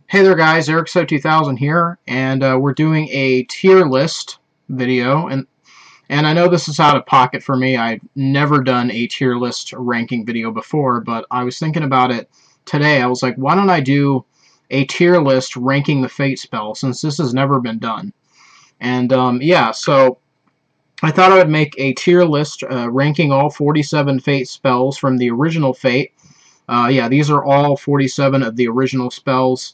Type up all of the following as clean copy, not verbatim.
Hey there guys, EricSo2000 here, and we're doing a tier list video, and I know this is out of pocket for me. I've never done a tier list ranking video before, but I was thinking about it today. I was like, why don't I do a tier list ranking the Fate spell, since this has never been done. And yeah, so I thought I would make a tier list ranking all 47 Fate spells from the original Fate. Yeah, these are all 47 of the original spells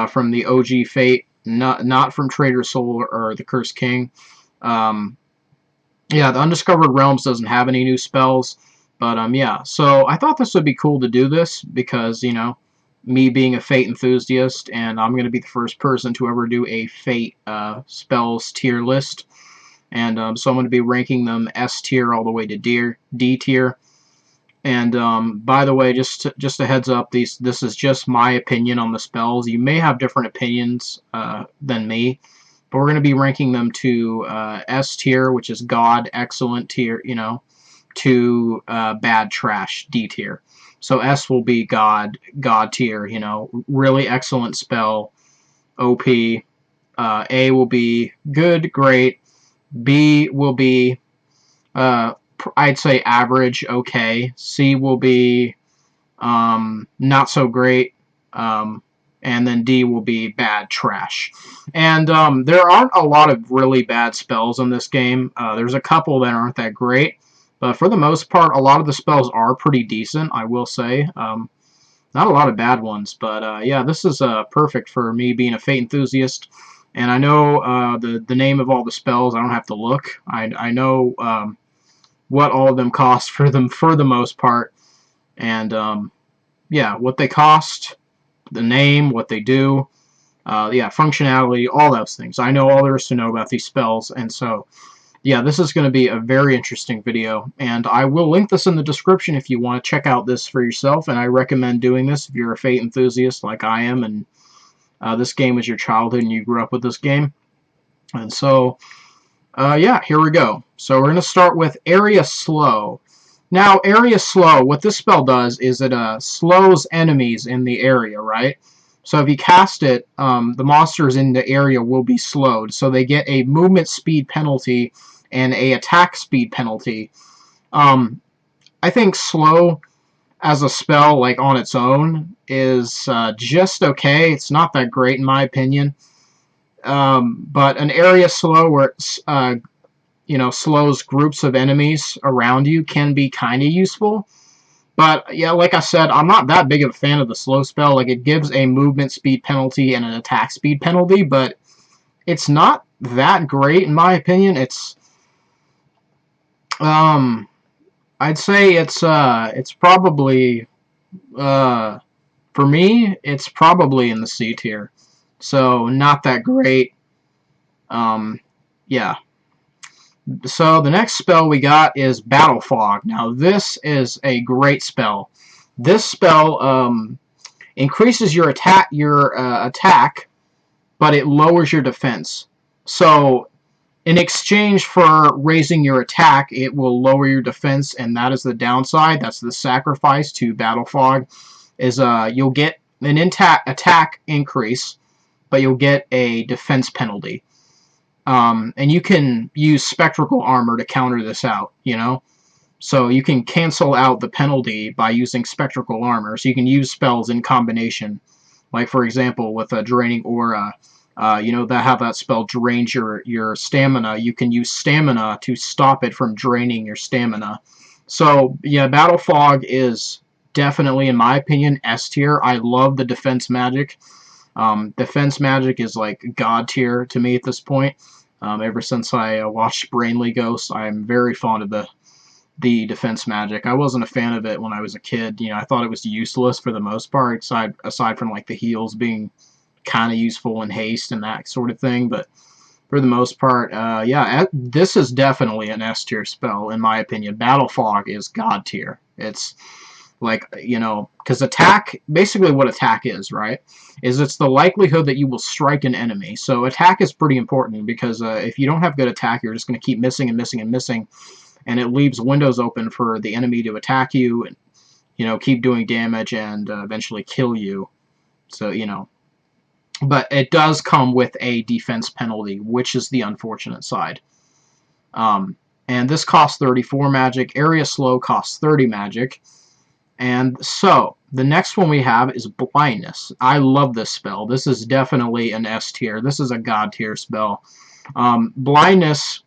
from the OG Fate, not from Traitor Soul or the Cursed King. Um, yeah, the Undiscovered Realms doesn't have any new spells, but yeah. So I thought this would be cool to do this because, you know, me being a Fate enthusiast, and I'm going to be the first person to ever do a Fate spells tier list. And so I'm going to be ranking them S tier all the way to D tier. And by the way, just a heads up, this is just my opinion on the spells. You may have different opinions than me, but we're going to be ranking them to S tier, which is God, excellent tier, you know, to bad, trash, D tier. So S will be God tier, you know, really excellent spell, OP. A will be good, great. B will be I'd say average, okay. C will be not so great, and then D will be bad, trash. And there aren't a lot of really bad spells in this game. There's a couple that aren't that great, but for the most part, a lot of the spells are pretty decent, I will say. Not a lot of bad ones, but yeah, this is perfect for me being a Fate enthusiast. And I know the name of all the spells. I don't have to look. I know what all of them cost for the most part, and yeah, what they cost, the name, what they do, yeah, functionality, all those things. I know all there is to know about these spells, and so yeah, this is going to be a very interesting video, and I will link this in the description if you want to check out this for yourself, and I recommend doing this if you're a Fate enthusiast like I am, and this game was your childhood and you grew up with this game. And so yeah, here we go. So we're going to start with Area Slow. Now, Area Slow, what this spell does is it slows enemies in the area, right? So if you cast it, the monsters in the area will be slowed. So they get a movement speed penalty and a attack speed penalty. I think slow as a spell, like on its own, is just okay. It's not that great in my opinion. But an area slow where it's you know, slows groups of enemies around you can be kind of useful. But yeah, like I said, I'm not that big of a fan of the slow spell. Like, it gives a movement speed penalty and an attack speed penalty, but it's not that great in my opinion. It's I'd say it's probably for me, it's probably in the C tier. So not that great. Yeah. So the next spell we got is Battle Fog. Now this is a great spell. This spell increases your attack, but it lowers your defense. So in exchange for raising your attack, it will lower your defense, and that is the downside. That's the sacrifice to Battle Fog. Is you'll get an attack increase, but you'll get a defense penalty. And you can use spectral armor to counter this out, you know? So you can cancel out the penalty by using spectral armor. So you can use spells in combination. Like, for example, with a Draining Aura, you know, how that spell drains your stamina. You can use stamina to stop it from draining your stamina. So, yeah, Battle Fog is definitely, in my opinion, S tier. I love the defense magic. Defense magic is like God tier to me at this point. Ever since I watched Brainly Ghost, I'm very fond of the defense magic. I wasn't a fan of it when I was a kid. You know, I thought it was useless for the most part, aside from like the heals being kind of useful in haste and that sort of thing. But for the most part, yeah, this is definitely an S tier spell in my opinion. Battle Fog is God tier. It's like, you know, because attack, basically what attack is, right, is it's the likelihood that you will strike an enemy. So attack is pretty important because if you don't have good attack, you're just going to keep missing and missing and missing, and it leaves windows open for the enemy to attack you and, you know, keep doing damage and eventually kill you. So, you know, but it does come with a defense penalty, which is the unfortunate side. And this costs 34 magic. Area Slow costs 30 magic. And so, the next one we have is Blindness. I love this spell. This is definitely an S tier. This is a God tier spell. Blindness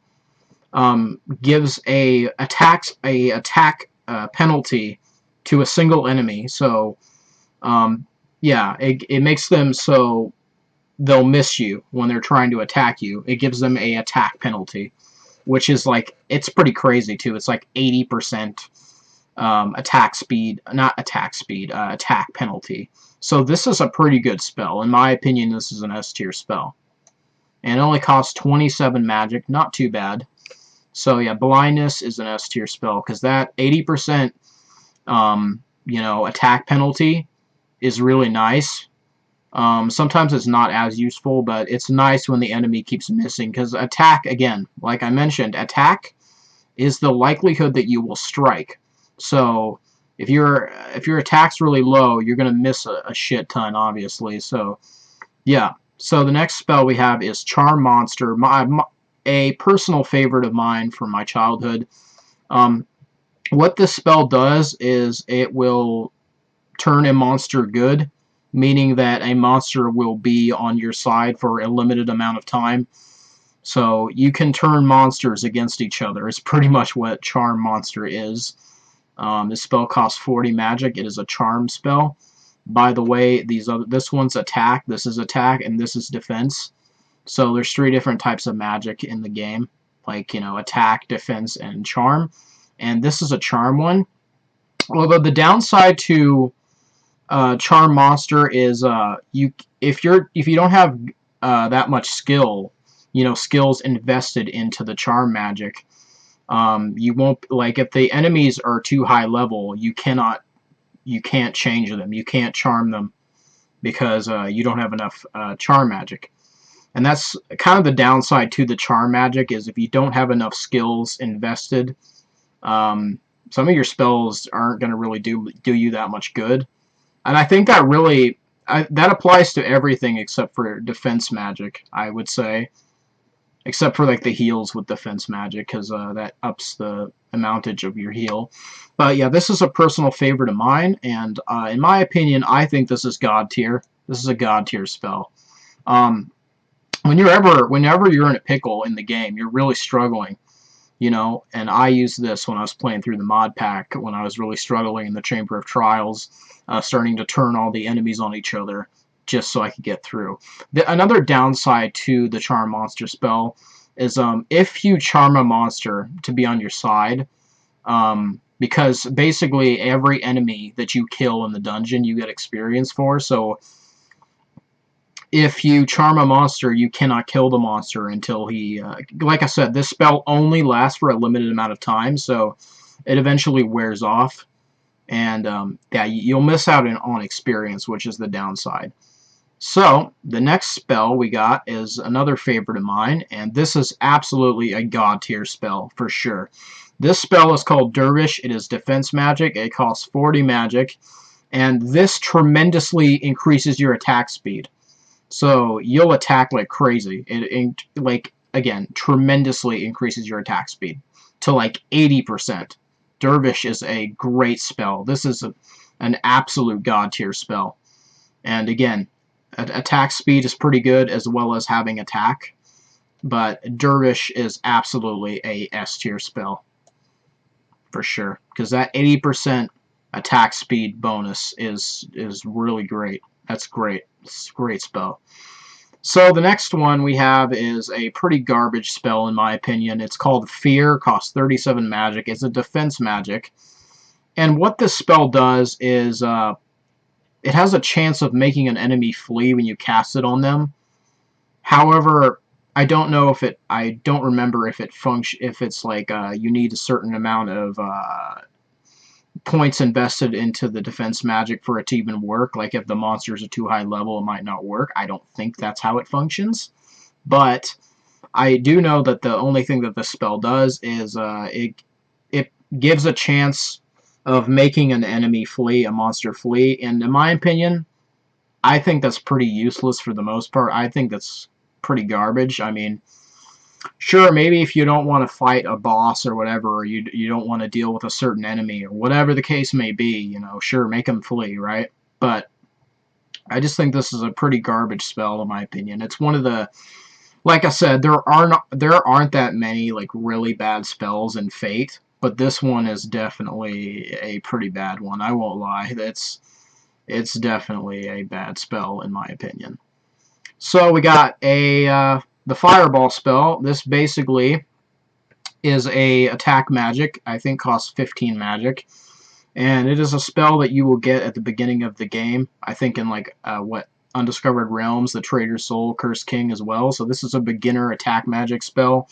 gives a attack penalty to a single enemy. So, yeah, it makes them so they'll miss you when they're trying to attack you. It gives them a attack penalty, which is like, it's pretty crazy too. It's like 80% attack speed, not attack speed, attack penalty. So this is a pretty good spell. In my opinion, this is an S tier spell. And it only costs 27 magic, not too bad. So yeah, Blindness is an S tier spell, because that 80% attack penalty is really nice. Sometimes it's not as useful, but it's nice when the enemy keeps missing, because attack, again, like I mentioned, attack is the likelihood that you will strike. So if your attack's really low, you're going to miss a shit ton, obviously. So yeah. So the next spell we have is Charm Monster, a personal favorite of mine from my childhood. What this spell does is it will turn a monster good, meaning that a monster will be on your side for a limited amount of time. So you can turn monsters against each other. It's pretty much what Charm Monster is. This spell costs 40 magic. It is a charm spell. By the way, this one's attack, this is attack, and this is defense. So there's 3 different types of magic in the game, like, attack, defense, and charm. And this is a charm one. Although the downside to Charm Monster is if you don't have that much skill, skills invested into the charm magic, you won't, like, if the enemies are too high level, you can't change them, you can't charm them, because you don't have enough charm magic. And that's kind of the downside to the charm magic, is if you don't have enough skills invested, some of your spells aren't going to really do you that much good. And I think that really that applies to everything except for defense magic, I would say. Except for like the heals with defense magic, because that ups the amountage of your heal. But yeah, this is a personal favorite of mine, and in my opinion, I think this is God tier. This is a God tier spell. Whenever you're in a pickle in the game, you're really struggling, and I used this when I was playing through the mod pack, when I was really struggling in the Chamber of Trials, starting to turn all the enemies on each other, just so I could get through. Another downside to the Charm Monster spell is if you charm a monster to be on your side, because basically every enemy that you kill in the dungeon you get experience for, so if you charm a monster, you cannot kill the monster until he, like I said, this spell only lasts for a limited amount of time, so it eventually wears off, and yeah, you'll miss out on experience, which is the downside. So, the next spell we got is another favorite of mine, and this is absolutely a God tier spell, for sure. This spell is called Dervish. It is defense magic. It costs 40 magic, and this tremendously increases your attack speed. So, you'll attack like crazy. It again, tremendously increases your attack speed to like 80%. Dervish is a great spell. This is an absolute God tier spell. And again, attack speed is pretty good, as well as having attack, but Dervish is absolutely a S tier spell for sure, because that 80% attack speed bonus is really great. That's great. It's a great spell. So the next one we have is a pretty garbage spell in my opinion. It's called Fear, costs 37 magic. It's a defense magic, and what this spell does is it has a chance of making an enemy flee when you cast it on them. However, I don't remember if it's like you need a certain amount of points invested into the defense magic for it to even work. Like if the monsters are too high level, it might not work. I don't think that's how it functions. But I do know that the only thing that this spell does is it gives a chance of making an enemy flee, a monster flee, and in my opinion, I think that's pretty useless for the most part. I think that's pretty garbage. I mean, sure, maybe if you don't want to fight a boss or whatever, or you don't want to deal with a certain enemy or whatever the case may be, you know, sure, make them flee, right? But I just think this is a pretty garbage spell in my opinion. It's one of the, like I said, there aren't that many like really bad spells in Fate, but this one is definitely a pretty bad one. I won't lie. It's definitely a bad spell in my opinion. So we got a the Fireball spell. This basically is a attack magic. I think costs 15 magic, and it is a spell that you will get at the beginning of the game. I think in like what Undiscovered Realms, the Trader's Soul, Cursed King as well. So this is a beginner attack magic spell,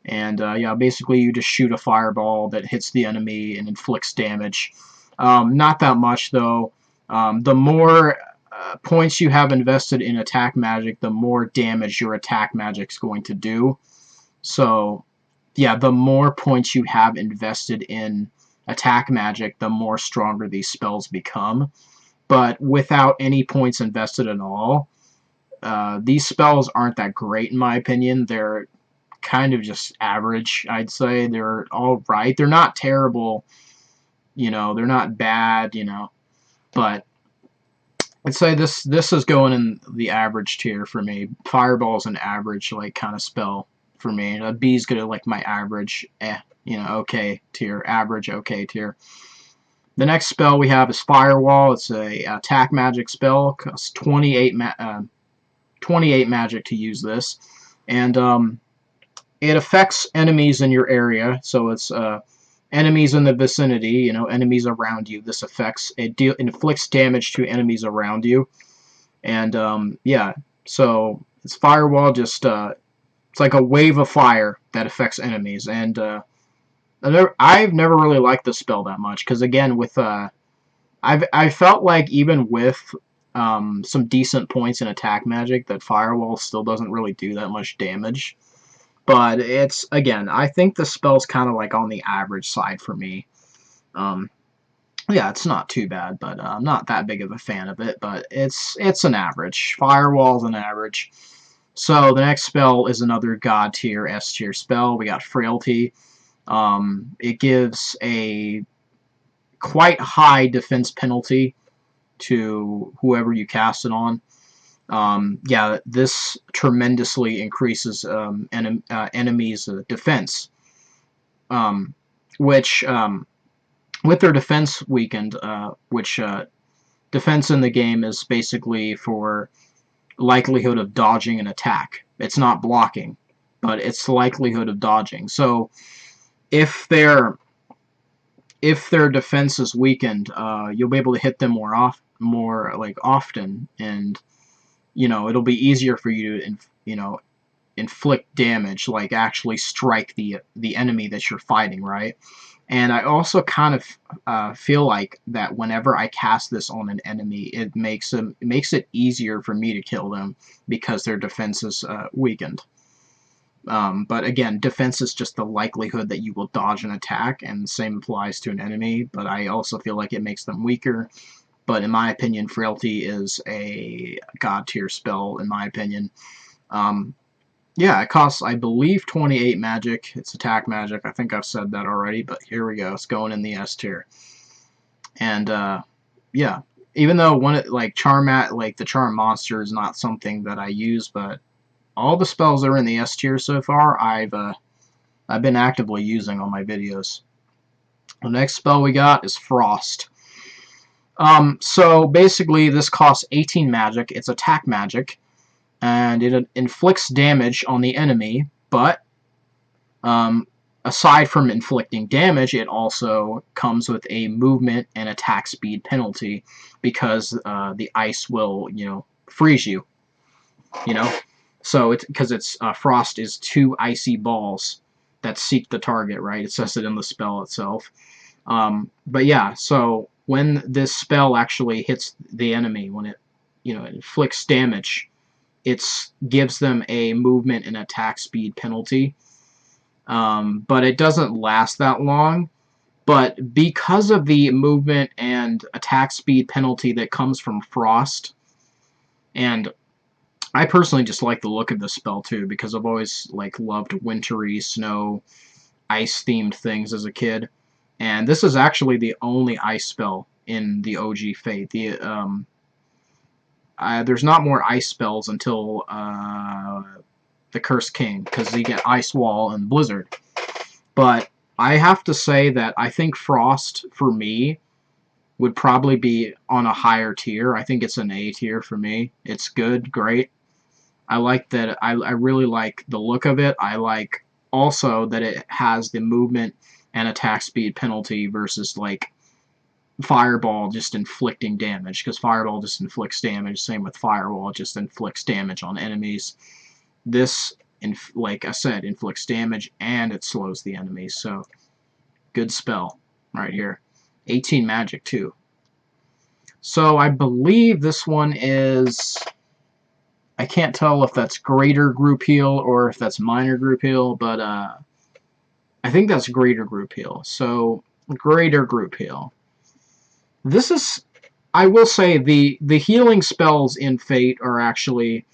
and yeah, basically you just shoot a fireball that hits the enemy and inflicts damage. Not that much though. The more points you have invested in attack magic, the more damage your attack magic's going to do. So yeah, the more points you have invested in attack magic, the more stronger these spells become. But without any points invested at all, these spells aren't that great in my opinion. They're kind of just average, I'd say. They're all right. They're not terrible, you know. They're not bad, you know. But I'd say this is going in the average tier for me. Fireball's an average like kind of spell for me. B's gonna like my average, you know, okay tier, average okay tier. The next spell we have is Firewall. It's a attack magic spell. Costs 28 magic to use this, and it affects enemies in your area. So it's enemies in the vicinity, you know, enemies around you. This affects it inflicts damage to enemies around you, and yeah. So it's Firewall. Just it's like a wave of fire that affects enemies, and I've never really liked this spell that much because again, with I felt like even with some decent points in attack magic, that Firewall still doesn't really do that much damage. But it's, again, I think the spell's kind of like on the average side for me. Um, yeah, it's not too bad, but I'm not that big of a fan of it. But it's an average. Firewall's an average. So the next spell is another God tier, S tier spell. We got Frailty. It gives a quite high defense penalty to whoever you cast it on. Yeah, this tremendously increases enemies' defense, which with their defense weakened, which defense in the game is basically for likelihood of dodging an attack. It's not blocking, but it's likelihood of dodging. So if their defense is weakened, you'll be able to hit them more often, and you know it'll be easier for you to inflict damage, like actually strike the enemy that you're fighting, right? And I also kind of feel like that whenever I cast this on an enemy, it makes it easier for me to kill them because their defense is weakened. But again, defense is just the likelihood that you will dodge an attack, and the same applies to an enemy, but I also feel like it makes them weaker. But in my opinion, Frailty is a God tier spell, in my opinion. Yeah, it costs, I believe, 28 magic. It's attack magic. I think I've said that already, but here we go. It's going in the S tier. And, yeah, even though like the Charm Monster is not something that I use, but all the spells that are in the S tier so far, I've been actively using on my videos. The next spell we got is Frost. So basically this costs 18 magic. It's attack magic, and it inflicts damage on the enemy, but aside from inflicting damage, it also comes with a movement and attack speed penalty because the ice will, freeze you, you know? So because it's Frost is 2 icy balls that seek the target, right? It says it in the spell itself. But yeah, so when this spell actually hits the enemy, when it inflicts damage, it gives them a movement and attack speed penalty. But it doesn't last that long. But because of the movement and attack speed penalty that comes from Frost, And I personally just like the look of this spell too, because I've always like loved wintry, snow, ice themed things as a kid. And this is actually the only ice spell in the OG Fate. There's not more ice spells until the Cursed King, because you get Ice Wall and Blizzard. But I have to say that I think Frost, for me, would probably be on a higher tier. I think it's an A tier for me. It's good, great. I like that. I really like the look of it. I like also that it has the movement and attack speed penalty versus like Fireball just inflicting damage, because Fireball just inflicts damage. Same with Firewall, it just inflicts damage on enemies. This, like I said, inflicts damage and it slows the enemies. So good spell right here. 18 magic too. So I believe this one is, I can't tell if that's greater group heal or if that's minor group heal, but I think that's greater group heal. So greater group heal. This is, I will say, the healing spells in Fate are actually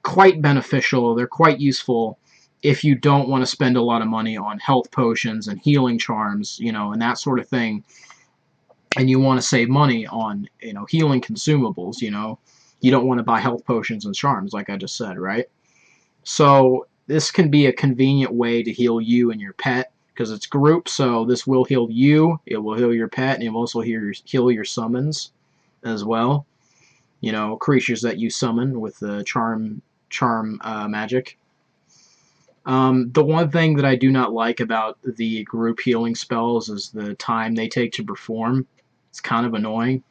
quite beneficial. They're quite useful if you don't want to spend a lot of money on health potions and healing charms, you know, and that sort of thing. And you want to save money on, you know, healing consumables, you know. You don't want to buy health potions and charms, like I just said, right? So this can be a convenient way to heal you and your pet, because it's group, so this will heal you, it will heal your pet, and it will also heal your summons as well. You know, creatures that you summon with the charm magic. The one thing that I do not like about the group healing spells is the time they take to perform. It's kind of annoying.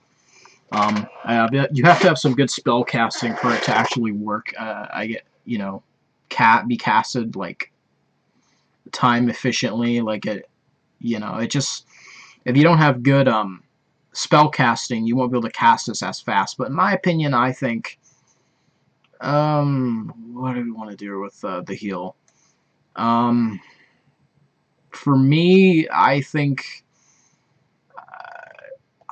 You have to have some good spell casting for it to actually work. I get, you know, be casted like time efficiently. Like it, you know, it just, if you don't have good spell casting, you won't be able to cast this as fast. But in my opinion, I think, what do we want to do with the heal? For me, I think,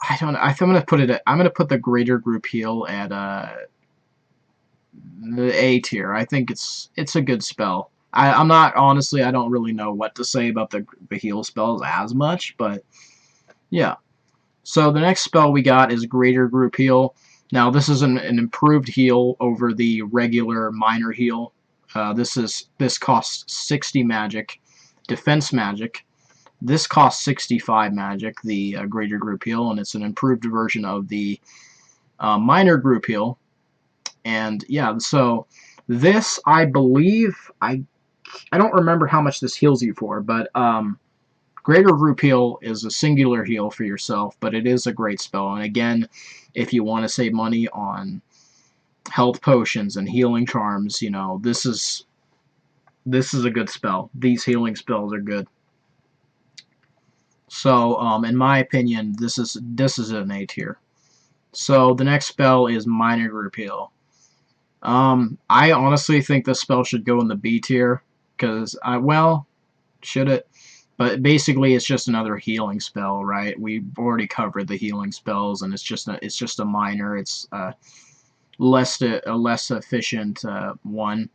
I don't know. I'm gonna put it. I'm gonna put the greater group heal at the A tier. I think it's a good spell. I'm not, honestly, I don't really know what to say about the heal spells as much, but yeah. So the next spell we got is Greater Group Heal. Now this is an improved heal over the regular minor heal. This costs 60 magic, defense magic. This costs 65 magic, the Greater Group Heal, and it's an improved version of the minor group heal. And yeah, so this, I believe, I don't remember how much this heals you for, but Greater Group Heal is a singular heal for yourself, but it is a great spell. And again, if you want to save money on health potions and healing charms, you know, this is a good spell. These healing spells are good. So, in my opinion, this is an A tier. So the next spell is Minor Group Heal. I honestly think this spell should go in the B tier, because well, should it? But basically, it's just another healing spell, right? We've already covered the healing spells, and it's just a minor. It's a less efficient one.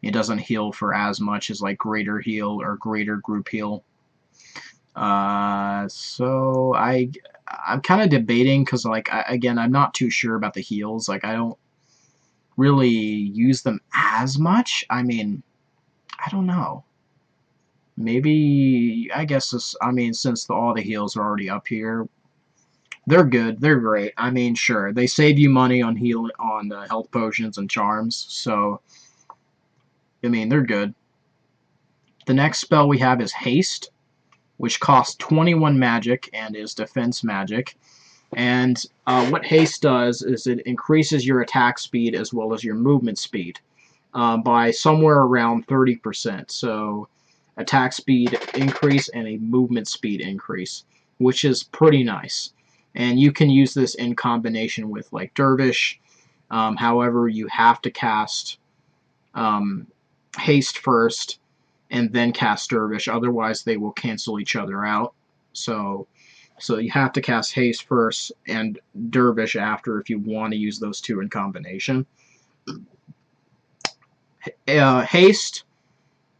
It doesn't heal for as much as like Greater Heal or Greater Group Heal. So I'm kind of debating, because like again, I'm not too sure about the heals. Like I don't really use them as much. I mean, I don't know. Maybe, I guess this, I mean, since all the heals are already up here, they're good. They're great. I mean, sure, they save you money on health potions and charms. So, I mean, they're good. The next spell we have is Haste, which costs 21 magic and is defense magic. And what Haste does is it increases your attack speed as well as your movement speed by somewhere around 30%. So attack speed increase and a movement speed increase, which is pretty nice. And you can use this in combination with like Dervish. However, you have to cast Haste first, and then cast Dervish. Otherwise, they will cancel each other out. So, So you have to cast Haste first and Dervish after if you want to use those two in combination. Haste,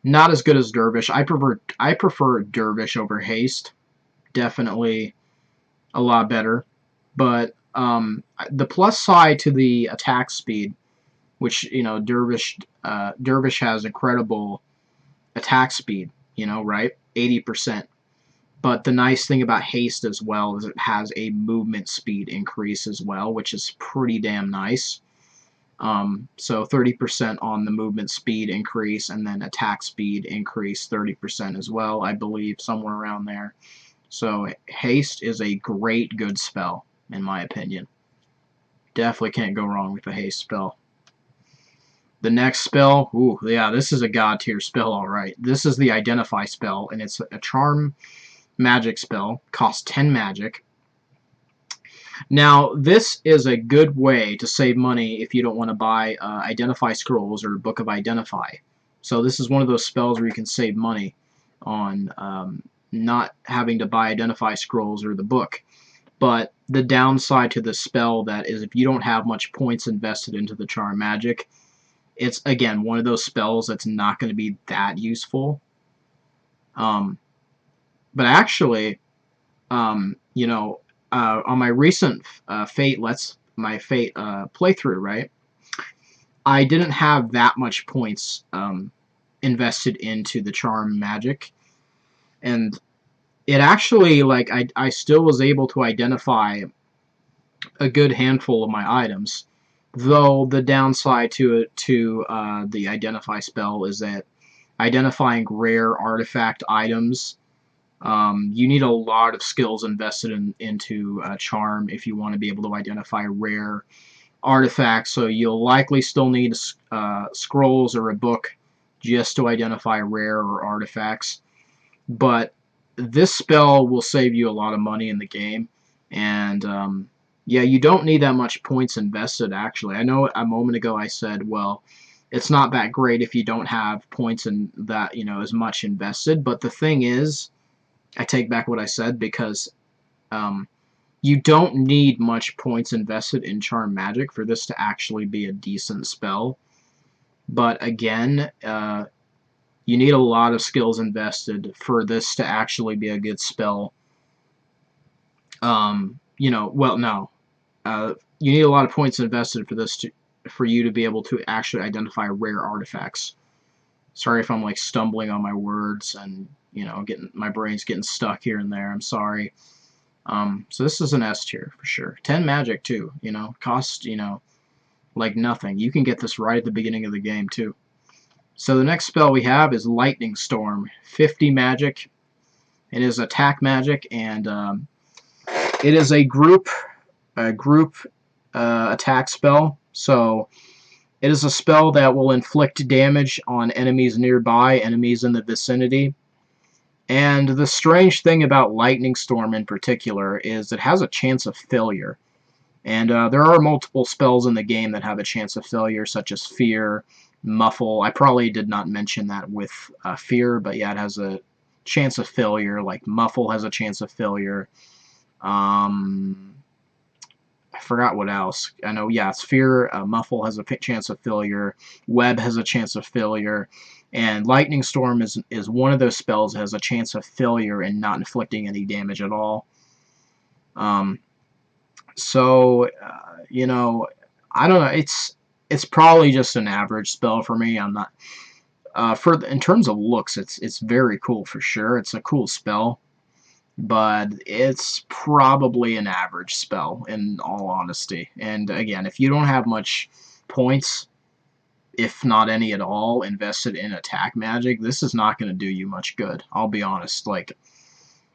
not as good as Dervish. I prefer Dervish over Haste. Definitely a lot better. But the plus side to the attack speed, which Dervish has incredible attack speed. Right, 80%. But the nice thing about Haste as well is it has a movement speed increase as well, which is pretty damn nice. So 30% on the movement speed increase, and then attack speed increase 30% as well, I believe, somewhere around there. So Haste is a great, good spell, in my opinion. Definitely can't go wrong with the Haste spell. The next spell, ooh, yeah, this is a god tier spell, alright. This is the Identify spell, and it's a charm magic spell, costs 10 magic. Now, this is a good way to save money if you don't want to buy Identify Scrolls or Book of Identify. So this is one of those spells where you can save money on not having to buy Identify Scrolls or the book. But the downside to this spell that is if you don't have much points invested into the charm magic, it's, again, one of those spells that's not going to be that useful. But actually, on my recent Fate playthrough, right, I didn't have that much points invested into the charm magic, and it actually, like, I still was able to identify a good handful of my items, though the downside to the Identify spell is that identifying rare artifact items, you need a lot of skills invested into charm if you want to be able to identify rare artifacts. So you'll likely still need scrolls or a book just to identify rare or artifacts. But this spell will save you a lot of money in the game, and yeah, you don't need that much points invested, actually. I know a moment ago I said, well, it's not that great if you don't have points in that, as much invested, but the thing is, I take back what I said, because you don't need much points invested in Charm Magic for this to actually be a decent spell. But again, you need a lot of skills invested for this to actually be a good spell. Well, no. You need a lot of points invested for you to be able to actually identify rare artifacts. Sorry if I'm like stumbling on my words and my brain's getting stuck here and there. I'm sorry. So this is an S tier for sure. 10 magic too. Cost like nothing. You can get this right at the beginning of the game too. So the next spell we have is Lightning Storm. 50 magic. It is attack magic, and it is a group attack spell. So it is a spell that will inflict damage on enemies nearby, enemies in the vicinity. And the strange thing about Lightning Storm in particular is it has a chance of failure. And there are multiple spells in the game that have a chance of failure, such as Fear, Muffle. I probably did not mention that with Fear, but yeah, it has a chance of failure. Like Muffle has a chance of failure. I forgot what else. I know, yeah, it's Fear, Muffle has a chance of failure, Web has a chance of failure, and Lightning Storm is one of those spells that has a chance of failure and not inflicting any damage at all. So, I don't know. It's probably just an average spell for me. I'm not in terms of looks. It's very cool for sure. It's a cool spell, but it's probably an average spell in all honesty. And again, if you don't have much points, if not any at all, invested in attack magic, this is not going to do you much good. I'll be honest.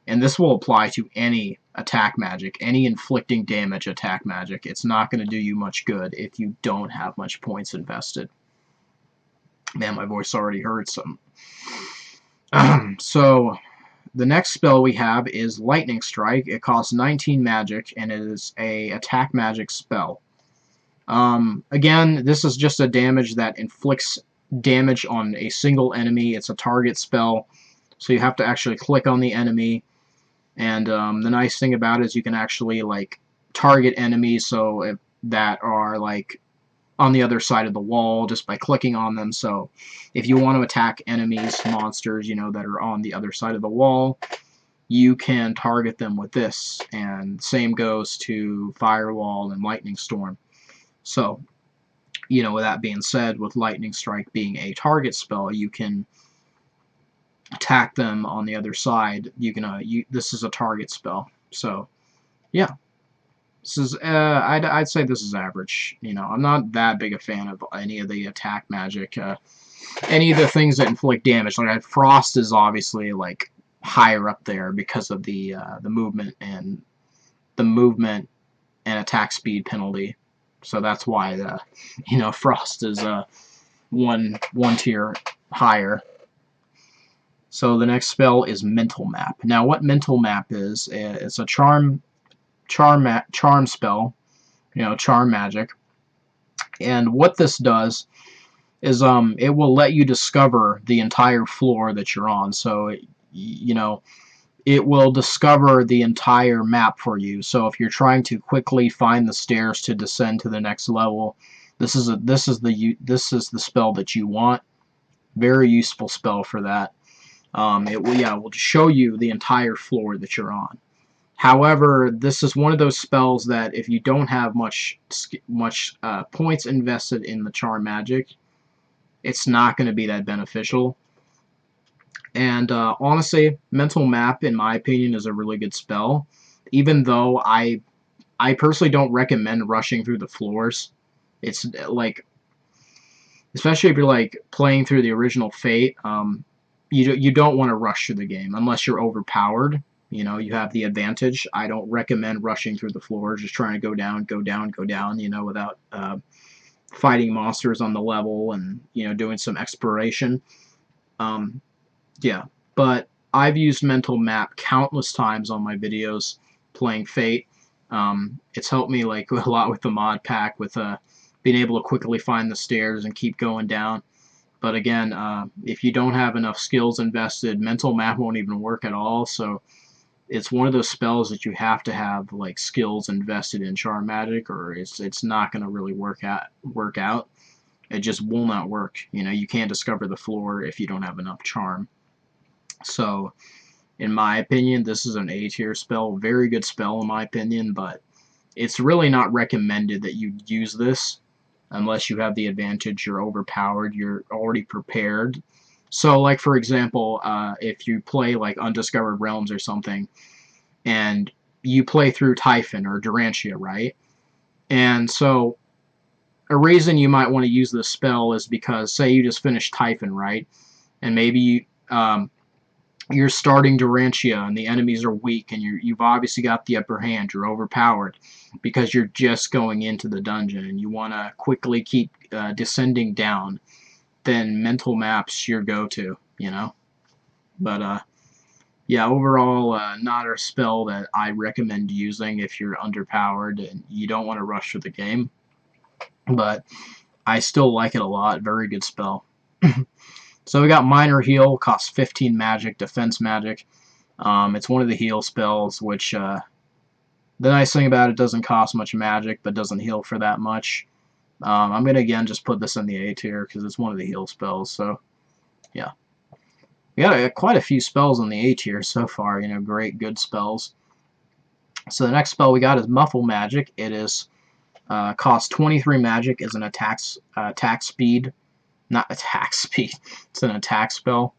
And this will apply to any attack magic, any inflicting damage attack magic. It's not going to do you much good if you don't have much points invested. Man, my voice already hurts some. So, the next spell we have is Lightning Strike. It costs 19 magic, and it is a attack magic spell. Again, this is just a damage that inflicts damage on a single enemy. It's a target spell, so you have to actually click on the enemy, And the nice thing about it is you can actually like target enemies that are like on the other side of the wall just by clicking on them. So if you want to attack enemies, monsters, you know, that are on the other side of the wall, you can target them with this. And same goes to Firewall and Lightning Storm. So, you know, with that being said, with Lightning Strike being a target spell, you can attack them on the other side. You can this is a target spell. So, yeah. This is I'd say this is average. You know, I'm not that big a fan of any of the attack magic. Any of the things that inflict damage. Like Frost is obviously like higher up there because of the movement and attack speed penalty. So that's why you know, Frost is one tier higher. So the next spell is Mental Map. Now, what Mental Map is? It's a charm spell. You know, charm magic. And what this does is it will let you discover the entire floor that you're on. So you know, it will discover the entire map for you. So if you're trying to quickly find the stairs to descend to the next level, this is the spell that you want. Very useful spell for that. It will show you the entire floor that you're on. However, this is one of those spells that if you don't have much points invested in the charm magic, it's not going to be that beneficial. And honestly, Mental Map, in my opinion, is a really good spell. Even though I personally don't recommend rushing through the floors. It's like, especially if you're like playing through the original Fate, you don't want to rush through the game unless you're overpowered. You know, you have the advantage. I don't recommend rushing through the floors, just trying to go down, go down, go down. You know, without fighting monsters on the level and, you know, doing some exploration. Yeah, but I've used Mental Map countless times on my videos playing Fate. It's helped me like a lot with the mod pack, with being able to quickly find the stairs and keep going down. But again, if you don't have enough skills invested, Mental Map won't even work at all. So it's one of those spells that you have to have like skills invested in charm magic, or it's not going to really work out. It just will not work. You know, you can't discover the floor if you don't have enough charm. So, in my opinion, this is an A tier spell. Very good spell in my opinion, but it's really not recommended that you use this unless you have the advantage, you're overpowered, you're already prepared. So, like for example, if you play like Undiscovered Realms or something, and you play through Typhon or Durantia, right? And so, a reason you might want to use this spell is because, say you just finished Typhon, right? And maybe you're starting Durantia and the enemies are weak and you've obviously got the upper hand, you're overpowered because you're just going into the dungeon and you want to quickly keep descending down, then Mental Map's your go-to, you know? But, yeah, overall, not a spell that I recommend using if you're underpowered and you don't want to rush through the game. But I still like it a lot. Very good spell. So we got Minor Heal, costs 15 magic, defense magic. It's one of the heal spells, which the nice thing about it doesn't cost much magic, but doesn't heal for that much. I'm going to again just put this in the A tier because it's one of the heal spells. So, yeah. We got quite a few spells in the A tier so far, you know, great, good spells. So the next spell we got is Muffle Magic. It is costs 23 magic as an attack speed. Not attack speed. It's an attack spell.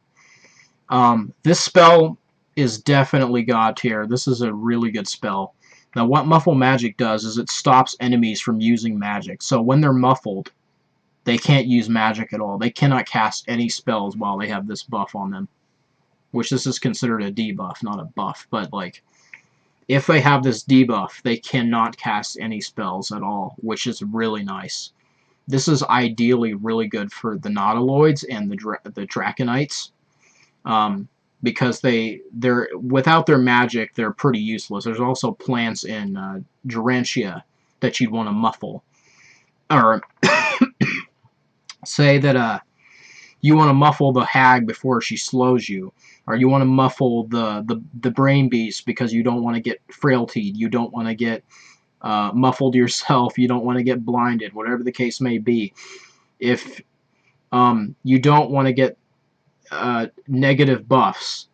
This spell is definitely God tier. This is a really good spell. Now, what Muffle Magic does is it stops enemies from using magic. So when they're muffled, they can't use magic at all. They cannot cast any spells while they have this buff on them. Which this is considered a debuff, not a buff. But, like, if they have this debuff, they cannot cast any spells at all, which is really nice. This is ideally really good for the Nautiloids and the Draconites, because they're without their magic, they're pretty useless. There's also plants in Durantia that you'd want to muffle, or say that you want to muffle the hag before she slows you, or you want to muffle the brain beast because you don't want to get frailty, you don't want to get muffled yourself, you don't want to get blinded, whatever the case may be. If you don't want to get negative buffs,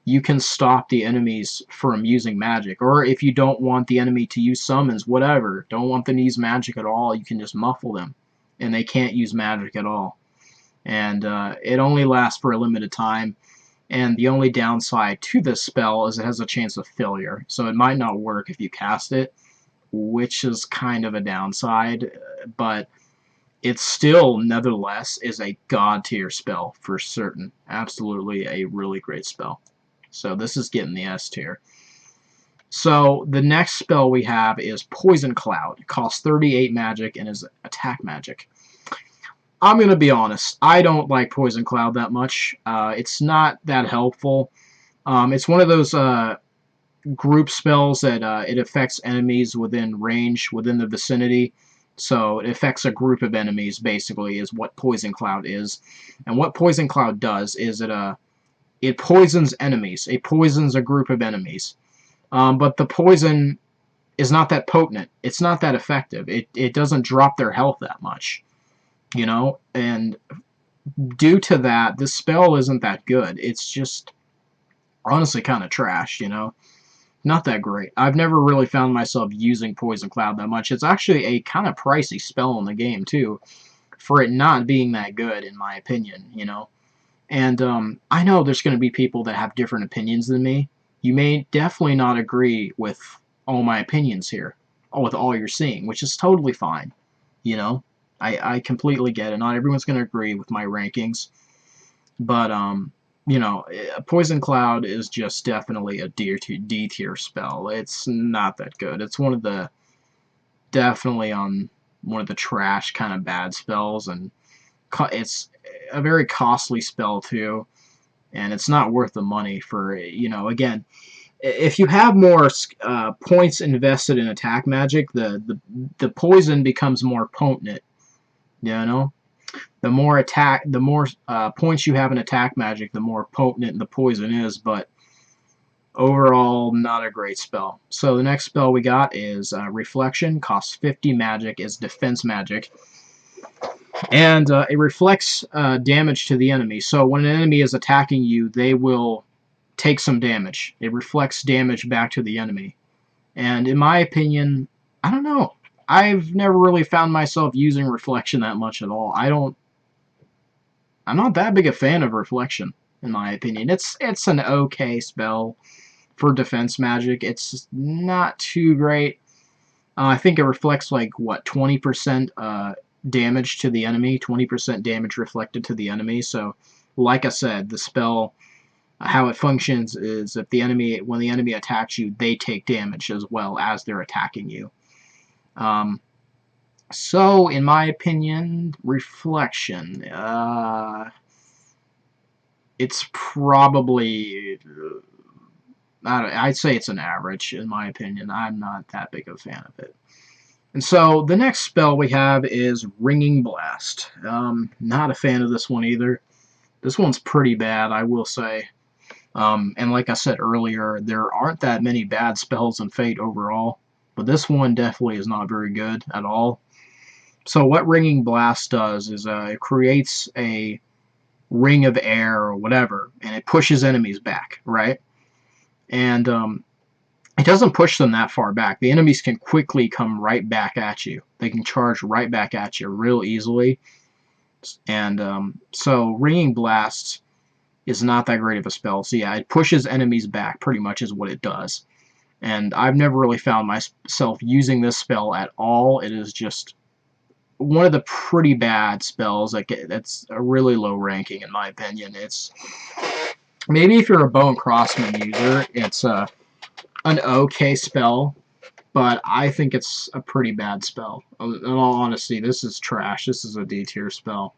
you can stop the enemies from using magic. Or if you don't want the enemy to use summons, whatever, don't want them to use magic at all, you can just muffle them, and they can't use magic at all. And it only lasts for a limited time, and the only downside to this spell is it has a chance of failure, so it might not work if you cast it, which is kind of a downside, but it still, nevertheless, is a god tier spell for certain. Absolutely a really great spell. So this is getting the S tier. So the next spell we have is Poison Cloud. It costs 38 magic and is attack magic. I'm going to be honest, I don't like Poison Cloud that much. It's not that helpful. It's one of those group spells that it affects enemies within range, within the vicinity. So it affects a group of enemies, basically, is what Poison Cloud is. And what Poison Cloud does is it poisons enemies. It poisons a group of enemies. But the poison is not that potent. It's not that effective. It doesn't drop their health that much, you know? And due to that, this spell isn't that good. It's just honestly kind of trash, you know? Not that great. I've never really found myself using Poison Cloud that much. It's actually a kind of pricey spell in the game, too, for it not being that good, in my opinion, you know? And I know there's going to be people that have different opinions than me. You may definitely not agree with all my opinions here, or with all you're seeing, which is totally fine, you know? I completely get it. Not everyone's going to agree with my rankings, but you know, Poison Cloud is just definitely a D tier spell. It's not that good. It's one of the definitely on one of the trash kind of bad spells, and it's a very costly spell too, and it's not worth the money for, you know, again, if you have more points invested in attack magic, the poison becomes more potent, you know? The more points you have in attack magic, the more potent the poison is, but overall, not a great spell. So the next spell we got is Reflection, costs 50 magic, is defense magic, and it reflects damage to the enemy. So when an enemy is attacking you, they will take some damage. It reflects damage back to the enemy. And in my opinion, I don't know. I've never really found myself using Reflection that much at all. I'm not that big a fan of Reflection, in my opinion. It's an okay spell for defense magic. It's not too great. I think it reflects like, what, 20% damage to the enemy, 20% damage reflected to the enemy. So, like I said, the spell, how it functions is if when the enemy attacks you, they take damage as well as they're attacking you. So, in my opinion, Reflection, it's probably, I'd say it's an average, in my opinion. I'm not that big of a fan of it. And so, the next spell we have is Ringing Blast. Not a fan of this one either. This one's pretty bad, I will say. And like I said earlier, there aren't that many bad spells in Fate overall, but this one definitely is not very good at all. So what Ringing Blast does is it creates a ring of air or whatever, and it pushes enemies back, right? And it doesn't push them that far back. The enemies can quickly come right back at you. They can charge right back at you real easily. And so Ringing Blast is not that great of a spell. So yeah, it pushes enemies back pretty much is what it does. And I've never really found myself using this spell at all. It is just one of the pretty bad spells. Like, that's a really low ranking in my opinion. It's maybe if you're a Bone Crossman user, it's an okay spell, but I think it's a pretty bad spell. In all honesty, this is trash. This is a D tier spell.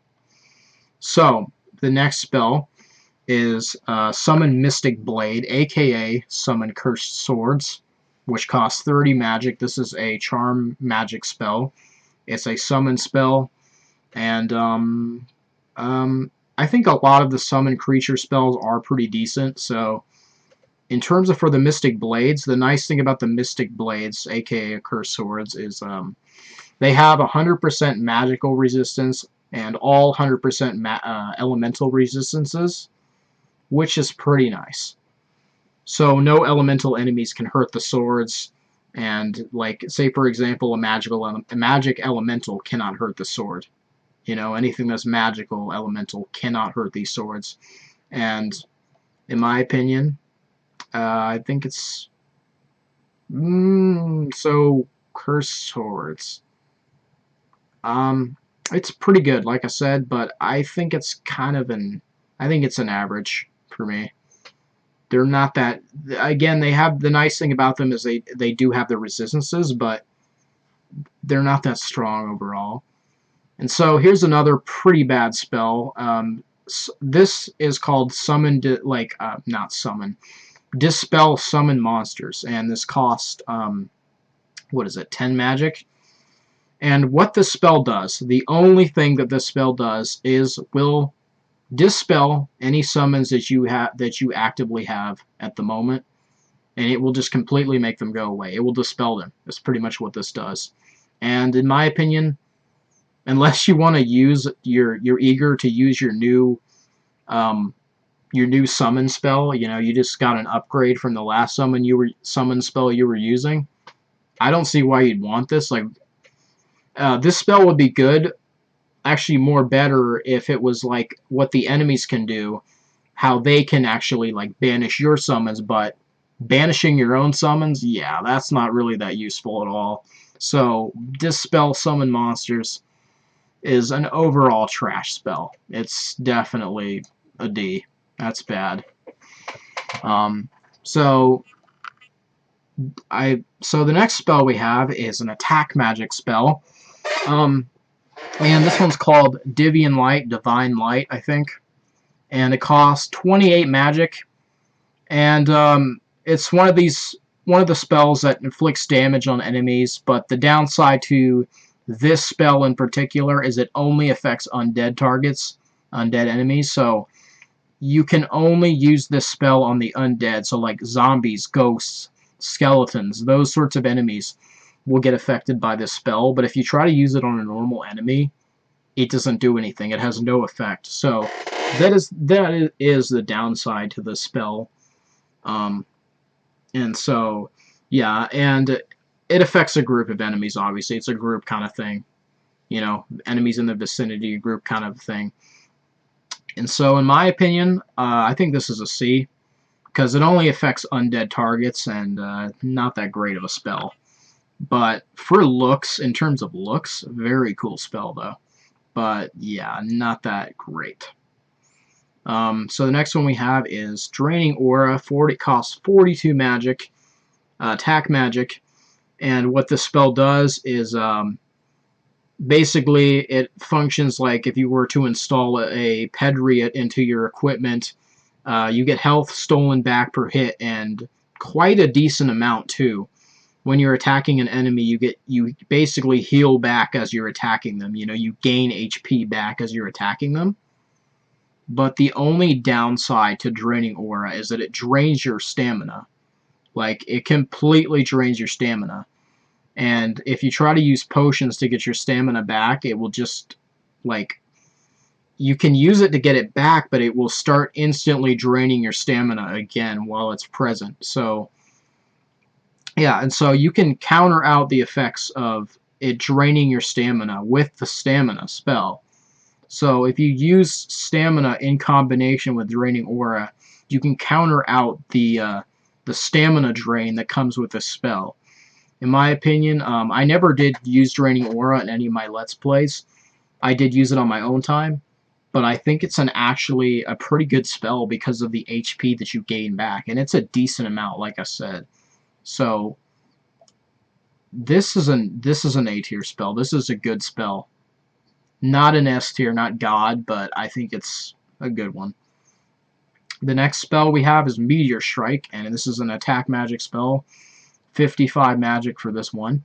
So the next spell is Summon Mystic Blade, aka Summon Cursed Swords, which costs 30 magic. This is a charm magic spell. It's a summon spell, and I think a lot of the summon creature spells are pretty decent, so in terms of for the Mystic Blades, the nice thing about the Mystic Blades, aka Curse Swords, is they have 100% magical resistance and all 100% elemental resistances, which is pretty nice. So no elemental enemies can hurt the swords, and like say for example a magic elemental cannot hurt the sword. You know, anything that's magical elemental cannot hurt these swords. And in my opinion, I think it's so Curse Swords. It's pretty good, like I said, but I think it's I think it's an average for me. They're not that. Again, they have the nice thing about them is they do have the resistances, but they're not that strong overall. And so here's another pretty bad spell. This is called summon, not summon, dispel summon monsters, and this costs what is it, 10 magic? And what this spell does, the only thing that this spell does is will dispel any summons that you actively have at the moment, and it will just completely make them go away. It will dispel them. That's pretty much what this does. And in my opinion, unless you want to use you're eager to use your new summon spell, you know, you just got an upgrade from the last summon spell you were using, I don't see why you'd want this. Like this spell would be good, actually more better if it was like what the enemies can do, how they can actually like banish your summons, but banishing your own summons, yeah, that's not really that useful at all. So dispel summon monsters is an overall trash spell. It's definitely a D. That's bad. Um, so the next spell we have is an attack magic spell. And this one's called Divine Light, I think. And it costs 28 magic. And it's one of the spells that inflicts damage on enemies, but the downside to this spell in particular is it only affects undead targets, undead enemies, so you can only use this spell on the undead, so like zombies, ghosts, skeletons, those sorts of enemies will get affected by this spell, but if you try to use it on a normal enemy, it doesn't do anything. It has no effect. So that is the downside to the spell. And so, yeah, and it affects a group of enemies, obviously. It's a group kind of thing. You know, enemies in the vicinity, group kind of thing. And so, in my opinion, I think this is a C, because it only affects undead targets, and not that great of a spell. But for looks, in terms of looks, very cool spell, though. But, yeah, not that great. So the next one we have is Draining Aura. Costs 42 magic, attack magic, and what this spell does is basically it functions like if you were to install a Pedriot into your equipment. You get health stolen back per hit, and quite a decent amount too. When you're attacking an enemy, you basically heal back as you're attacking them. You know, you gain HP back as you're attacking them. But the only downside to Draining Aura is that it drains your stamina. Like, it completely drains your stamina. And if you try to use potions to get your stamina back, it will just, like, you can use it to get it back, but it will start instantly draining your stamina again while it's present. So, yeah, and so you can counter out the effects of it draining your stamina with the stamina spell. So if you use stamina in combination with Draining Aura, you can counter out the stamina drain that comes with this spell. In my opinion, I never did use Draining Aura in any of my Let's Plays. I did use it on my own time, but I think it's actually a pretty good spell because of the HP that you gain back, and it's a decent amount, like I said. So this is an A tier spell. This is a good spell. Not an S tier, not God, but I think it's a good one. The next spell we have is Meteor Strike, and this is an attack magic spell. 55 magic for this one.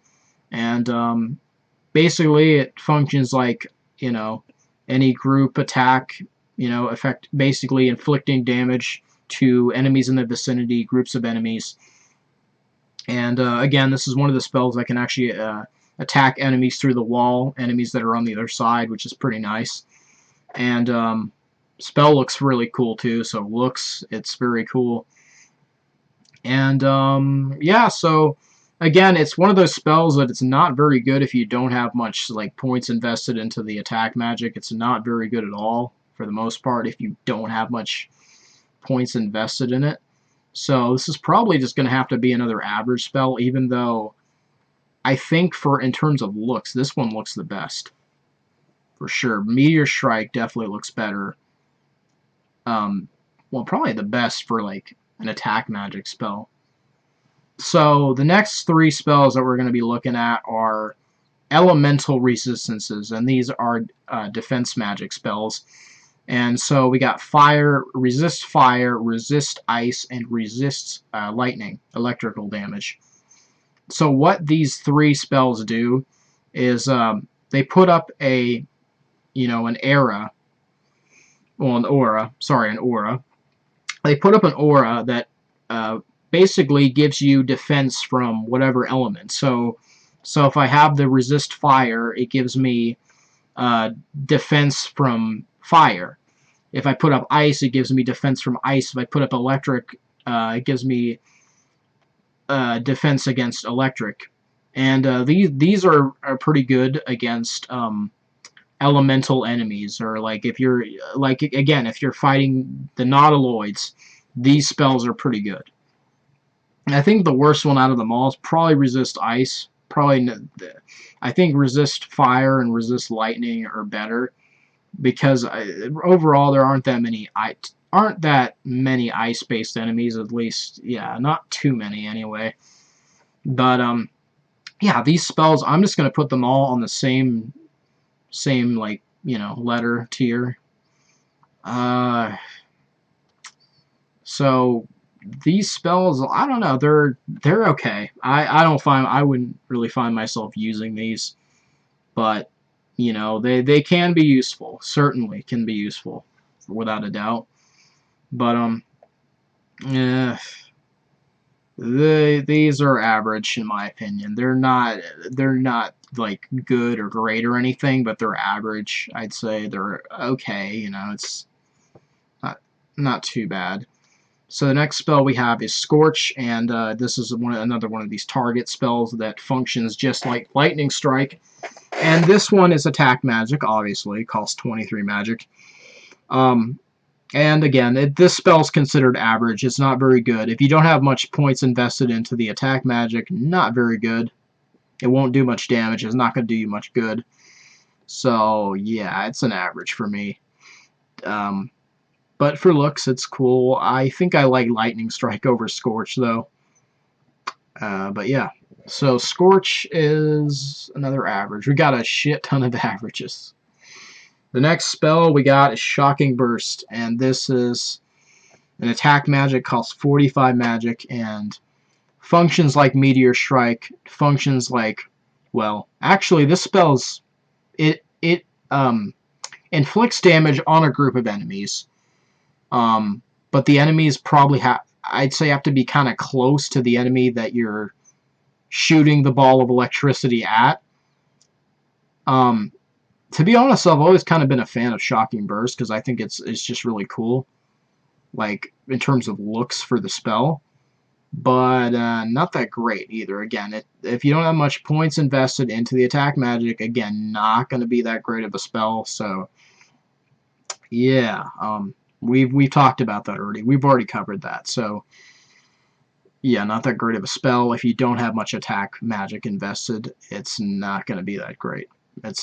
And basically it functions like, you know, any group attack, basically inflicting damage to enemies in the vicinity, groups of enemies. And again, this is one of the spells that can actually attack enemies through the wall, enemies that are on the other side, which is pretty nice. And spell looks really cool too, so it's very cool. And yeah, so again, it's one of those spells that it's not very good if you don't have much like points invested into the attack magic. It's not very good at all for the most part if you don't have much points invested in it. So this is probably just going to have to be another average spell, even though I think in terms of looks, this one looks the best. For sure. Meteor Strike definitely looks better. Well, probably the best for like an attack magic spell. So the next three spells that we're going to be looking at are elemental resistances, and these are defense magic spells. And so we got fire, resist ice, and resist lightning, electrical damage. So what these three spells do is they put up an aura. An aura. They put up an aura that basically gives you defense from whatever element. So if I have the resist fire, it gives me defense from fire. If I put up ice, it gives me defense from ice. If I put up electric, it gives me defense against electric. And these are pretty good against elemental enemies, or like if you're if you're fighting the nautiloids, these spells are pretty good. And I think the worst one out of them all is probably resist ice. I think resist fire and resist lightning are better, because overall there aren't that many ice-based enemies, at least. Yeah, not too many anyway. But yeah, these spells, I'm just gonna put them all on the same like letter tier. So these spells, I don't know, they're okay. I wouldn't really find myself using these, but they can be useful. Certainly can be useful, without a doubt. But these are average in my opinion. They're not like good or great or anything, but they're average. I'd say they're okay. It's not too bad. So the next spell we have is Scorch, and this is another one of these target spells that functions just like Lightning Strike. And this one is attack magic, obviously. It costs 23 magic. And again, this spell is considered average. It's not very good. If you don't have much points invested into the attack magic, not very good. It won't do much damage. It's not going to do you much good. So yeah, it's an average for me. But for looks, it's cool. I think I like Lightning Strike over Scorch, though. But yeah. So Scorch is another average. We got a shit ton of averages. The next spell we got is Shocking Burst, and this is an attack magic, costs 45 magic, and functions like Meteor Strike, functions like, well, actually this spell's, it inflicts damage on a group of enemies, but the enemies probably I'd say have to be kind of close to the enemy that you're shooting the ball of electricity at. To be honest, I've always kind of been a fan of Shocking Burst, because I think it's just really cool, like in terms of looks for the spell, but not that great either. Again, if you don't have much points invested into the attack magic, again, not going to be that great of a spell. So yeah, we've talked about that already. We've already covered that. So yeah, not that great of a spell. If you don't have much attack magic invested, it's not going to be that great. This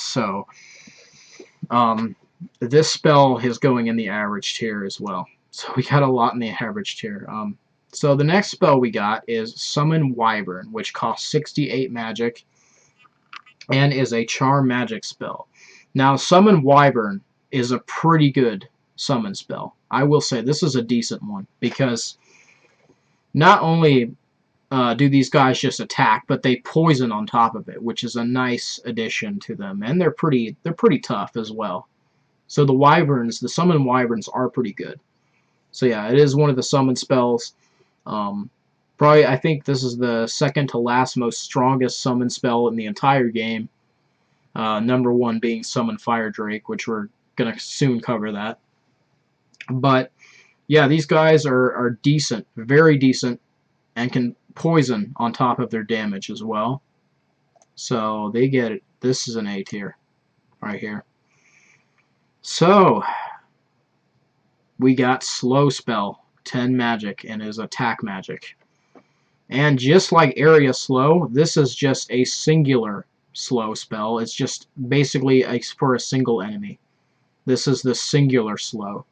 spell is going in the average tier as well. So we got a lot in the average tier. So the next spell we got is Summon Wyvern, which costs 68 magic and is a charm magic spell. Now, Summon Wyvern is a pretty good summon spell. I will say this is a decent one, because not only do these guys just attack, but they poison on top of it, which is a nice addition to them, and they're pretty tough as well. So the wyverns, the summon wyverns are pretty good. So yeah, it is one of the summon spells. Um, Probably, I think this is the second to last most strongest summon spell in the entire game. Number one being Summon Fire Drake, which we're going to soon cover that. But yeah, these guys are decent, very decent, and can poison on top of their damage as well. So they get it. This is an A tier right here. So we got Slow Spell, 10 magic, and is attack magic. And just like Area Slow, this is just a singular slow spell. It's just basically for a single enemy. This is the singular slow.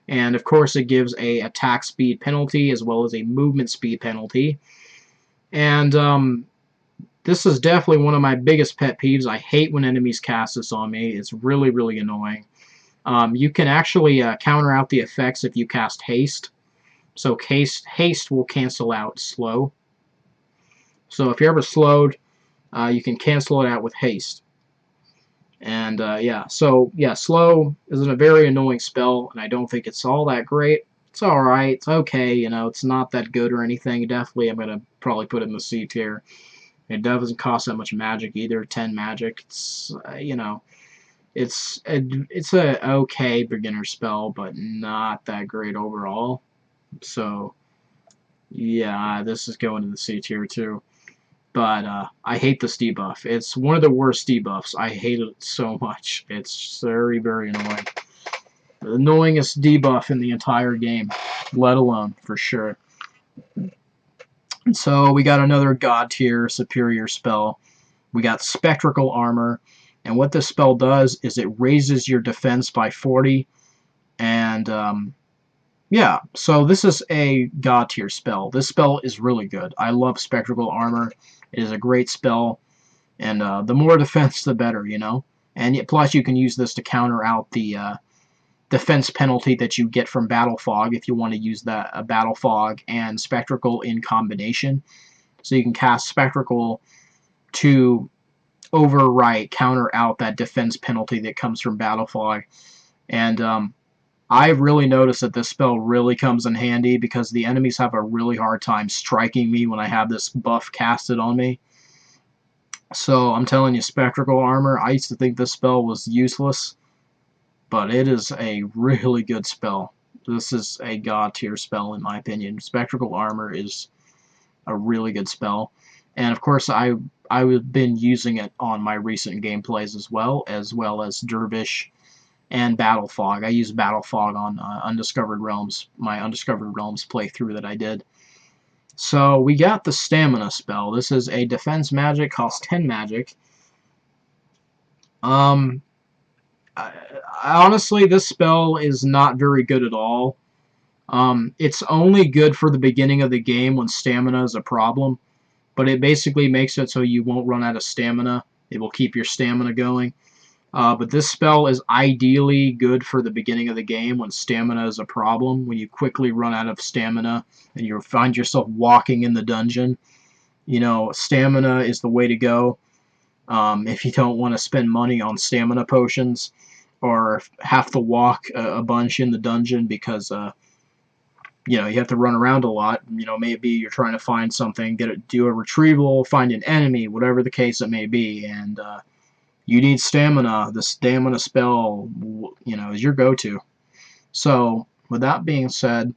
And of course it gives a attack speed penalty as well as a movement speed penalty. And this is definitely one of my biggest pet peeves. I hate when enemies cast this on me. It's really, really annoying. You can actually counter out the effects if you cast Haste. So haste will cancel out slow. So if you're ever slowed, you can cancel it out with haste. And yeah, so yeah, slow is a very annoying spell, and I don't think it's all that great. It's alright, it's okay, you know, it's not that good or anything. Definitely, I'm going to probably put it in the C tier. It doesn't cost that much magic either, 10 magic. It's, you know, it's a okay beginner spell, but not that great overall. So, yeah, this is going to the C tier too. But I hate this debuff. It's one of the worst debuffs. I hate it so much. It's very, very annoying. The annoyingest debuff in the entire game, let alone, for sure. So we got another God tier superior spell. We got Spectral Armor. And what this spell does is it raises your defense by 40. And yeah, so this is a God tier spell. This spell is really good. I love Spectral Armor. It is a great spell. And the more defense, the better, you know? And plus you can use this to counter out the defense penalty that you get from Battle Fog if you want to use that Battle Fog and Spectral in combination. So you can cast Spectral to overwrite, counter out that defense penalty that comes from Battle Fog. And I've really noticed that this spell really comes in handy because the enemies have a really hard time striking me when I have this buff casted on me. So I'm telling you, Spectral Armor, I used to think this spell was useless, but it is a really good spell. This is a God tier spell in my opinion. Spectral Armor is a really good spell. And of course I've been using it on my recent gameplays as well as Dervish and Battle Fog. I use Battle Fog on Undiscovered Realms, my Undiscovered Realms playthrough that I did. So we got the Stamina spell. This is a defense magic, costs 10 magic. Honestly, this spell is not very good at all. It's only good for the beginning of the game when stamina is a problem, but it basically makes it so you won't run out of stamina. It will keep your stamina going. But this spell is ideally good for the beginning of the game when stamina is a problem, when you quickly run out of stamina and you find yourself walking in the dungeon. You know, stamina is the way to go. If you don't want to spend money on stamina potions or have to walk a bunch in the dungeon because you know, you have to run around a lot. You know, maybe you're trying to find something, do a retrieval, find an enemy, whatever the case it may be, and you need stamina. The stamina spell, you know, is your go-to. So, with that being said,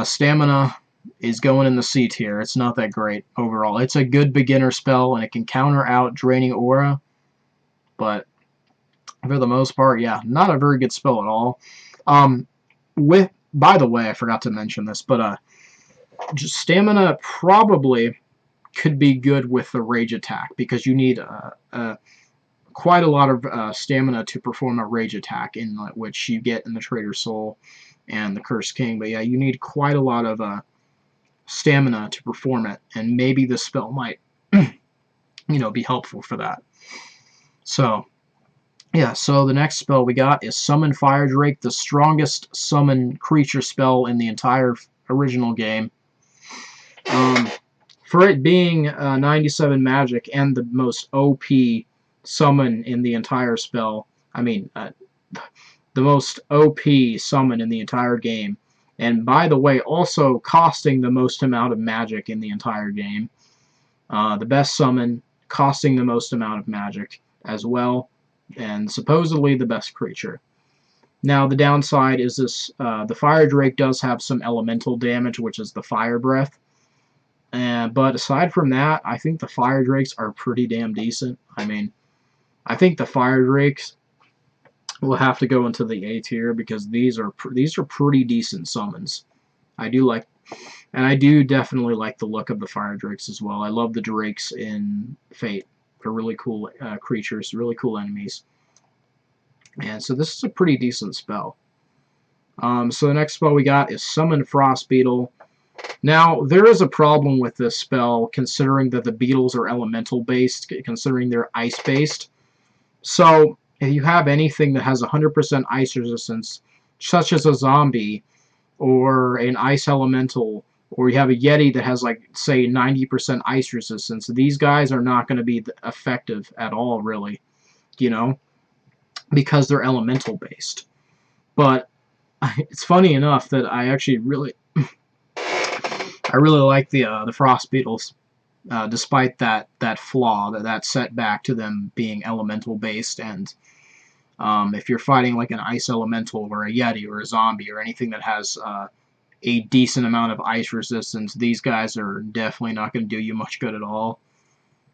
stamina is going in the C tier. It's not that great overall. It's a good beginner spell, and it can counter out Draining Aura, but for the most part, yeah, not a very good spell at all. By the way, I forgot to mention this, but just stamina probably could be good with the rage attack because you need quite a lot of stamina to perform a rage attack, in which you get in the Traitor Soul and the Cursed King. But yeah, you need quite a lot of stamina to perform it, and maybe this spell might, you know, be helpful for that. So yeah, so the next spell we got is Summon Fire Drake, the strongest summon creature spell in the entire original game. For it being 97 magic and the most OP summon in the entire spell, I mean, the most OP summon in the entire game. And by the way, also costing the most amount of magic in the entire game. The best summon, costing the most amount of magic as well, and supposedly the best creature. Now the downside is this: the Fire Drake does have some elemental damage, which is the Fire Breath. But aside from that, I think the Fire Drakes are pretty damn decent. I mean, I think the Fire Drakes will have to go into the A tier because these are pretty decent summons. I do like, and I do definitely like the look of the Fire Drakes as well. I love the Drakes in Fate. They're really cool creatures, really cool enemies. And so this is a pretty decent spell. So the next spell we got is Summon Frost Beetle. Now, there is a problem with this spell, considering that the beetles are elemental-based, considering they're ice-based. So, if you have anything that has 100% ice resistance, such as a zombie, or an ice elemental, or you have a Yeti that has, like, say, 90% ice resistance, these guys are not going to be effective at all, really, you know, because they're elemental-based. But it's funny enough that I actually really like the Frost Beetles, despite that flaw, that setback to them being elemental based. And if you're fighting like an ice elemental or a Yeti or a zombie or anything that has a decent amount of ice resistance, these guys are definitely not going to do you much good at all.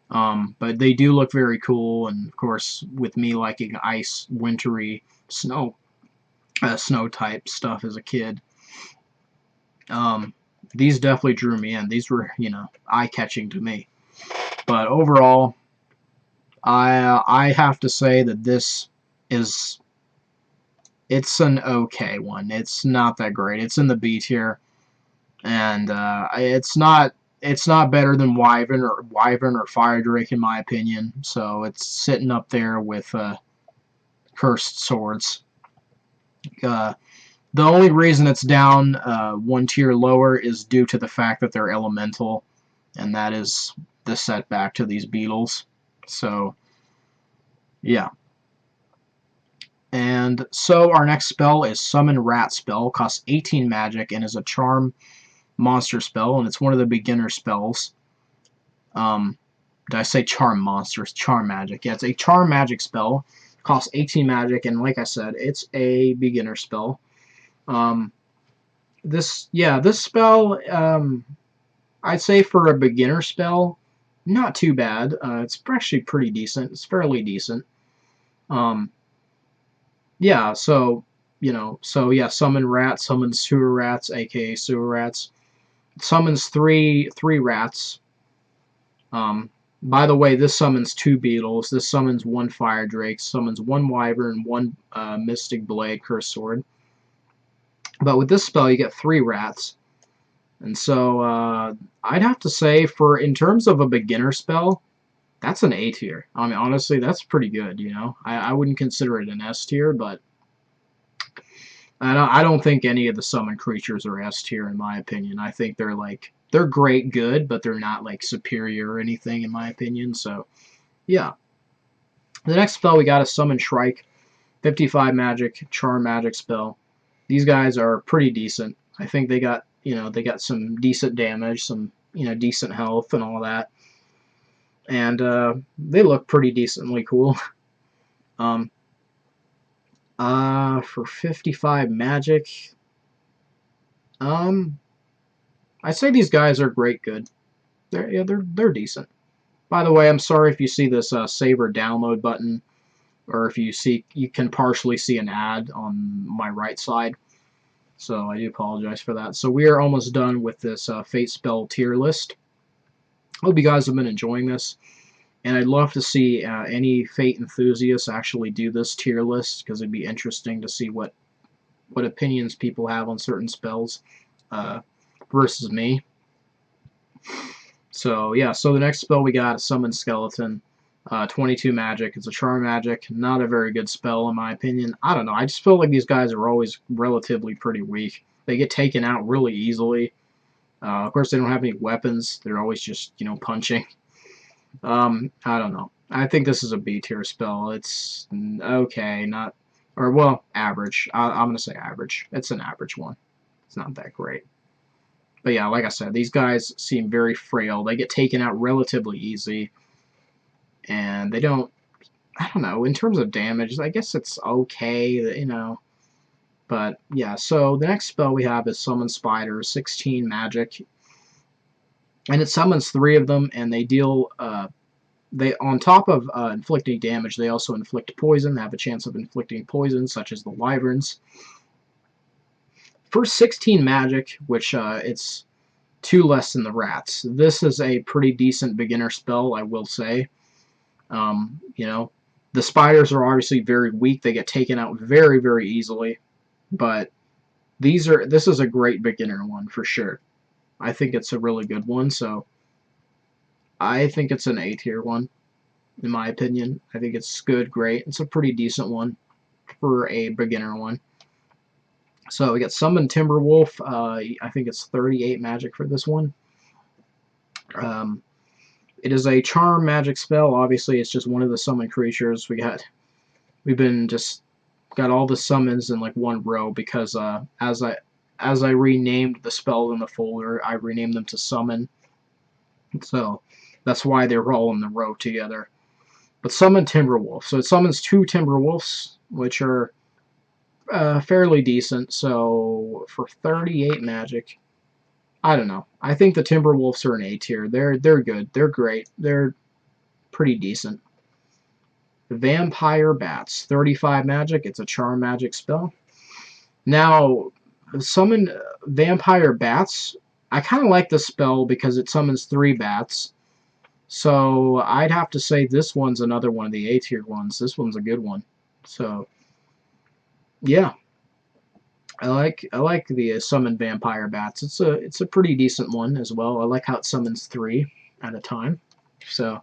But they do look very cool, and of course, with me liking ice, wintry, snow type stuff as a kid, these definitely drew me in. These were, you know, eye-catching to me. But overall, I have to say that this is, it's an okay one. It's not that great. It's in the B tier, and it's not better than Wyvern or Fire Drake in my opinion. So it's sitting up there with Cursed Swords. The only reason it's down one tier lower is due to the fact that they're elemental, and that is the setback to these beetles. So, yeah. And so our next spell is Summon Rat spell. Costs 18 magic and is a charm monster spell, and it's one of the beginner spells. Did I say charm monster? It's charm magic. Yeah, it's a charm magic spell. Costs 18 magic, and like I said, it's a beginner spell. This spell, I'd say for a beginner spell, not too bad. It's actually pretty decent. It's fairly decent. Yeah, so, you know, so yeah, summon rats, summon sewer rats, aka sewer rats. Summons three rats. By the way, this summons 2 beetles. This summons 1 fire drake, summons 1 wyvern, 1 mystic blade, cursed sword. But with this spell, you get 3 rats. And so, I'd have to say, in terms of a beginner spell, that's an A tier. I mean, honestly, that's pretty good, you know? I wouldn't consider it an S tier, but I don't think any of the summon creatures are S tier, in my opinion. I think they're great good, but they're not, like, superior or anything, in my opinion. So, yeah. The next spell we got is Summon Shrike. 55 magic, charm magic spell. These guys are pretty decent. I think they got some decent damage, some, decent health and all that. And they look pretty decently cool. For 55 magic, I'd say these guys are great good. They're decent. By the way, I'm sorry if you see this save or download button, or if you can partially see an ad on my right side. So I do apologize for that. So we are almost done with this Fate spell tier list. Hope you guys have been enjoying this, and I'd love to see any Fate enthusiasts actually do this tier list, because it'd be interesting to see what opinions people have on certain spells versus me. So yeah, so the next spell we got is Summon Skeleton. 22 magic. It's a charm magic. Not a very good spell in my opinion. I don't know. I just feel like these guys are always relatively pretty weak. They get taken out really easily. Of course, they don't have any weapons. They're always just, punching. I don't know. I think this is a B tier spell. It's okay. Or, well, average. I'm going to say average. It's an average one. It's not that great. But yeah, like I said, these guys seem very frail. They get taken out relatively easy. And they don't, I don't know, in terms of damage, I guess it's okay, you know. But yeah, so the next spell we have is Summon Spiders, 16 magic. And it summons 3 of them, and they deal, they on top of inflicting damage, they also inflict poison. They have a chance of inflicting poison, such as the Wyverns. For 16 magic, which it's 2 less than the Rats, this is a pretty decent beginner spell, I will say. You know, the spiders are obviously very weak. They get taken out very, very easily. But this is a great beginner one for sure. I think it's a really good one, so I think it's an A tier one, in my opinion. I think it's good, great. It's a pretty decent one for a beginner one. So we got Summon Timberwolf. I think it's 38 magic for this one. It is a charm magic spell. Obviously, it's just one of the summon creatures. We've been just got all the summons in like one row because as I renamed the spells in the folder, I renamed them to summon. So that's why they're all in the row together. But summon Timberwolf. So it summons 2 Timberwolves, which are fairly decent. So for 38 magic, I don't know. I think the Timberwolves are an A tier. They're good. They're great. They're pretty decent. Vampire Bats, 35 magic. It's a charm magic spell. Now, summon Vampire Bats. I kind of like this spell because it summons 3 bats. So I'd have to say this one's another one of the A tier ones. This one's a good one. So yeah, I like the summon Vampire Bats. It's a pretty decent one as well. I like how it summons 3 at a time. So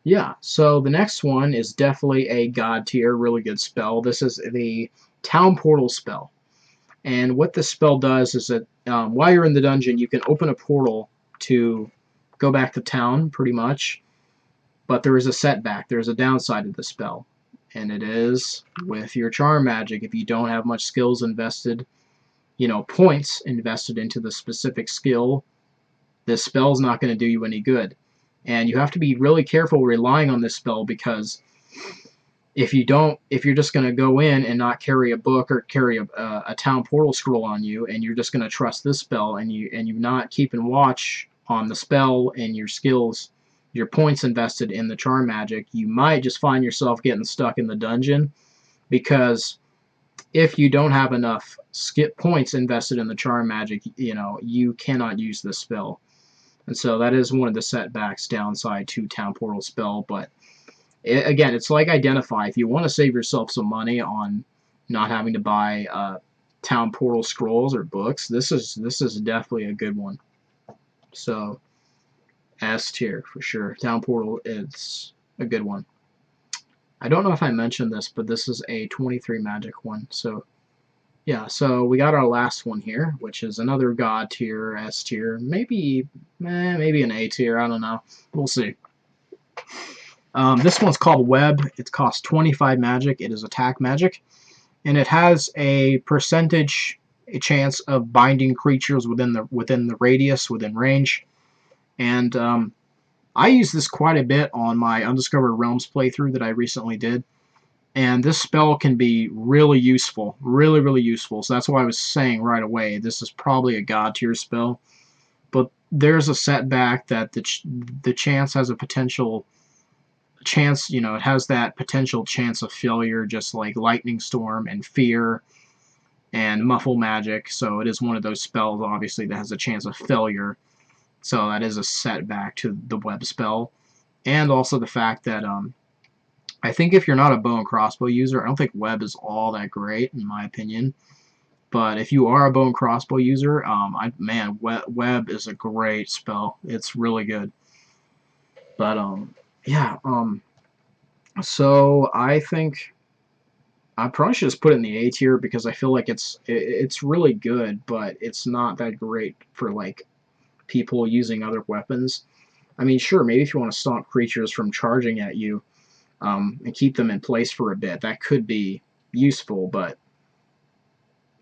yeah, so the next one is definitely a god tier, really good spell. This is the Town Portal spell. And what this spell does is that while you're in the dungeon, you can open a portal to go back to town, pretty much. But there is a setback. There's a downside to the spell. And it is with your charm magic. If you don't have much skills invested, you know, points invested into the specific skill, this spell's not going to do you any good. And you have to be really careful relying on this spell because if you're just going to go in and not carry a book or carry a town portal scroll on you, and you're just going to trust this spell, and you're not keeping watch on the spell and your skills, your points invested in the charm magic, you might just find yourself getting stuck in the dungeon because if you don't have enough skip points invested in the charm magic, you know, you cannot use this spell. And so that is one of the setbacks, downside to town portal spell, but again, it's like Identify. If you want to save yourself some money on not having to buy town portal scrolls or books, this is definitely a good one. So S tier for sure. Town portal is a good one. I don't know if I mentioned this, but this is a 23 magic one. So yeah, so we got our last one here, which is another god tier, S tier, maybe an A tier. I don't know. We'll see. This one's called Web. It costs 25 magic. It is attack magic, and it has a chance of binding creatures within the radius, within range. And I use this quite a bit on my Undiscovered Realms playthrough that I recently did. And this spell can be really useful, really, really useful. So that's why I was saying right away, this is probably a god tier spell. But there's a setback that the chance has a potential chance, you know, it has that potential chance of failure, just like Lightning Storm and Fear and Muffle Magic. So it is one of those spells, obviously, that has a chance of failure. So that is a setback to the web spell. And also the fact that I think if you're not a bow and crossbow user, I don't think web is all that great, in my opinion. But if you are a bow and crossbow user, man, web is a great spell. It's really good. But yeah, so I think I probably should just put it in the A tier because I feel like it's really good, but it's not that great for like people using other weapons. I mean, sure, maybe if you want to stop creatures from charging at you and keep them in place for a bit, that could be useful, but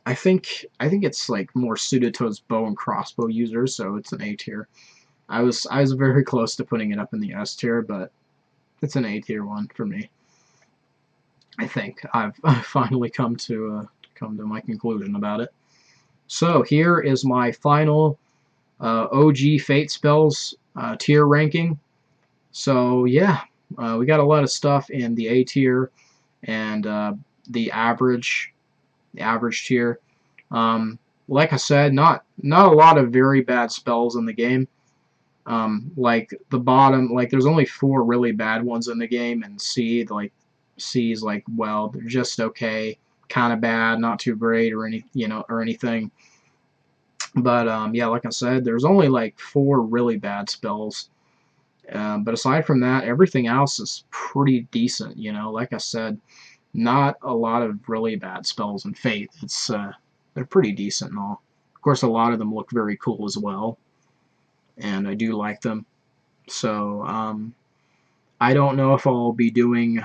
I think it's like more suited towards bow and crossbow users, so it's an A tier. I was very close to putting it up in the S tier, but it's an A tier one for me. I think I've finally come to my conclusion about it. So here is my final OG Fate spells tier ranking. So yeah, we got a lot of stuff in the A tier and the average tier. Like I said, not a lot of very bad spells in the game. Like the bottom, like there's only 4 really bad ones in the game, and C's like, well, they're just okay, kind of bad, not too great, or anything. But yeah, like I said, there's only like 4 really bad spells. But aside from that, everything else is pretty decent. Like I said, not a lot of really bad spells in Fate. They're pretty decent and all. Of course, a lot of them look very cool as well, and I do like them. So I don't know if I'll be doing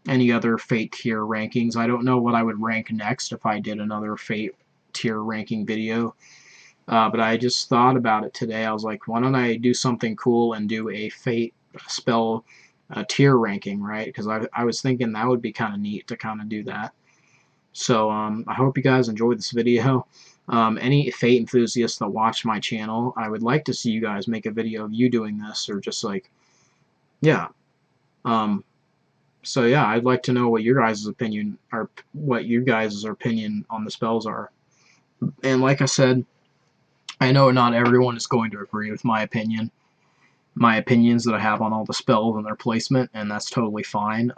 any other Fate tier rankings. I don't know what I would rank next if I did another Fate tier ranking video. But I just thought about it today. I was like, why don't I do something cool and do a Fate spell tier ranking, right? Because I was thinking that would be kind of neat to kind of do that. So I hope you guys enjoyed this video. Any Fate enthusiasts that watch my channel, I would like to see you guys make a video of you doing this, or just like, yeah. Um, so yeah, I'd like to know what your guys' opinion, or what you guys' opinion on the spells are. And like I said, I know not everyone is going to agree with my opinions that I have on all the spells and their placement, and that's totally fine.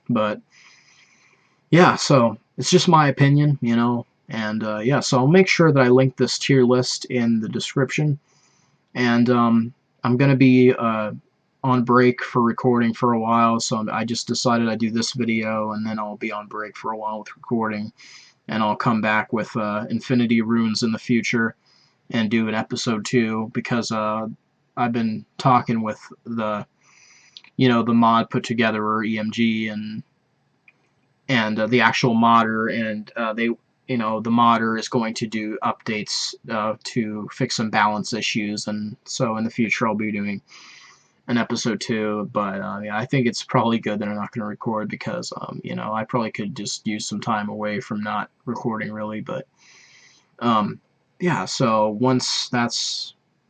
But yeah, so it's just my opinion, and yeah, so I'll make sure that I link this tier list in the description, and I'm gonna be on break for recording for a while, so I just decided I'd do this video, and then I'll be on break for a while with recording, and I'll come back with Infinity Runes in the future and do an episode 2, because I've been talking with the mod put together, or EMG, and the actual modder, and the modder is going to do updates to fix some balance issues, and so in the future I'll be doing an episode 2, but yeah, I think it's probably good that I'm not going to record, because I probably could just use some time away from not recording really, but yeah, so once the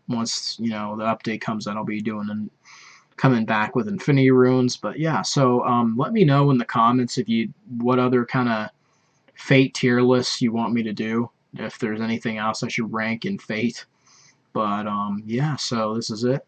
update comes out, I'll be doing and coming back with Infinity Runes. But yeah, so let me know in the comments what other kind of Fate tier lists you want me to do, if there's anything else I should rank in Fate. But yeah, so this is it.